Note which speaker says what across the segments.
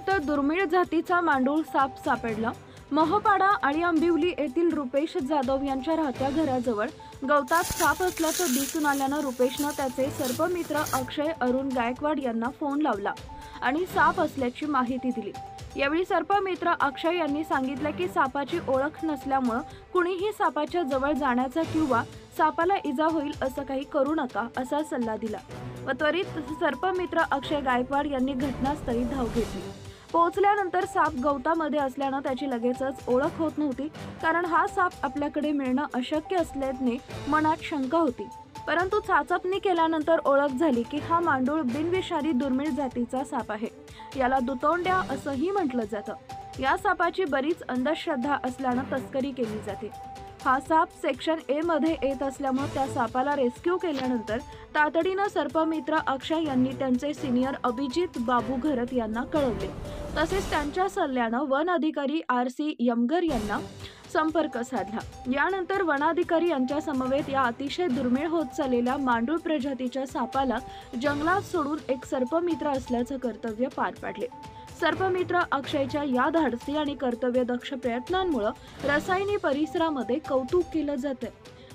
Speaker 1: नदीत दुर्मिळ जातीचा मांडूळ साप सापडला। मोहपाडा आणि आंबिवली येथील रुपेश जाधव यांच्या राहत्या घराजवळ गवतात साप असल्याचं दिसून आल्यानं रुपेशनं त्याचे सर्पमित्र अक्षय अरुण गायकवाड यांना फोन लावला आणि साप असल्याची माहिती दिली। यावेळी सर्पमित्र अक्षय यांनी सांगितलं की सापाची ओळख नसल्यामुळे कुणीही सापाच्या जवळ जाण्याचा किंवा सापाला इजा होईल असं काही करू नका असा सल्ला दिला व त्वरित सर्पमित्र अक्षय गायकवाड यांनी घटनास्थळी धाव घेतली। पोहोचल्यानंतर साप गवतामध्ये असल्यानं त्याची लगेचच ओळख होत नव्हती, कारण हा साप आपल्याकडे मिळणं अशक्य असल्याने मनात शंका होती। परंतु चाचपणी केल्यानंतर ओळख झाली की हा मांडूळ बिनविषारी दुर्मिळ जातीचा साप आहे। याला दुतोंड्या असंही म्हटलं जातं। या सापाची बरीच अंधश्रद्धा असल्यानं तस्करी केली जाते। हा साप सेक्शन ए मध्ये येत असल्यामुळे त्या सापाला रेस्क्यू केल्यानंतर तातडीनं सर्पमित्र अक्षय यांनी त्यांचे सिनियर अभिजित बाबू घरत यांना कळवले। तसेच त्यांच्या सल्ल्यानं वन अधिकारी RC यमगर यांना संपर्क साधला। यानंतर वनाधिकारी यांच्या समवेत या अतिशय दुर्मिळ होत चाललेल्या मांडूळ प्रजातीच्या सापाला जंगलात सोडून एक सर्पमित्र असल्याचं कर्तव्य पार पाडले। सर्पमित्र अक्षयच्या या धाडसी आणि कर्तव्यदक्ष प्रयत्नांमुळे रसायनी परिसरामध्ये कौतुक केलं जातं।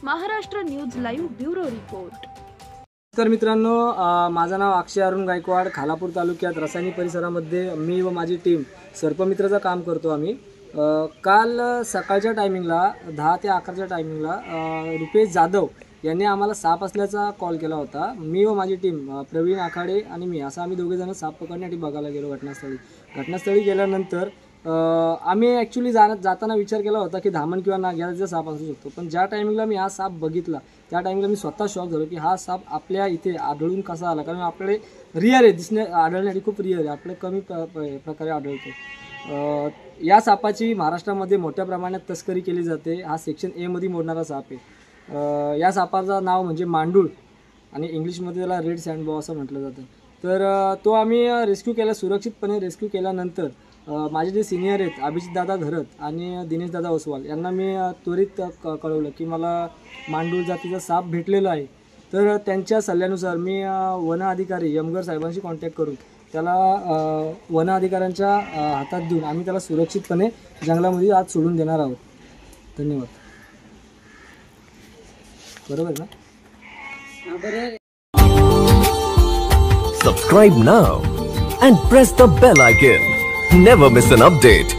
Speaker 1: Maharashtra news live bureau report.
Speaker 2: तर मित्रांनो, माझं नाव अक्षय अरुण गायकवाड। खालापूर तालुक्यात रसायनी परिसरामध्ये मी व माझी टीम सर्पमित्राचं काम करतो आम्ही। काल सकाळच्या टायमिंगला 10 ते 11च्या टायमिंगला रुपेश जाधव यांनी आम्हाला साप असल्याचा कॉल केला होता। मी व माझी टीम प्रवीण आखाडे आणि मी असं आम्ही दोघे जण साप पकडण्यासाठी बघायला गेलो घटनास्थळी गेल्यानंतर आम्ही ॲक्च्युली जाताना विचार केला होता की धामण किंवा नाग्याचा साप असू शकतो, पण ज्या टायमिंगला मी हा साप बघितला त्या टायमिंगला मी स्वतः शॉक झालो की हा साप आपल्या इथे आढळून कसा आला, कारण आपल्याकडे रिअर आहे, आढळण्यासाठी खूप रिअर आहे, आपल्या कमी प्रकारे आढळतो। या सापाची महाराष्ट्रामध्ये मोठ्या प्रमाणात तस्करी केली जाते। हा सेक्शन ए मध्ये मोडणारा साप आहे। या सापाचं नाव म्हणजे मांडूळ आणि इंग्लिशमध्ये त्याला रेड सँडबॉ असं म्हटलं जातं। तर तो आम्ही रेस्क्यू केला, सुरक्षितपणे रेस्क्यू केल्यानंतर माझे जे सिनियर आहेत अभिजित दादा घरत आणि दिनेश दादा ओसवाल यांना मी त्वरित कळवलं की मला मांडूळ जातीचा साप भेटलेला आहे। तर त्यांच्या सल्ल्यानुसार मी वन अधिकारी यमगर साहेबांशी कॉन्टॅक्ट करून त्याला वन अधिकाऱ्यांच्या हातात देऊन आम्ही त्याला सुरक्षितपणे जंगलामध्ये आज सोडून देणार आहोत। धन्यवाद। बरोबर ना?
Speaker 3: Subscribe now and press the bell icon. Never miss an update.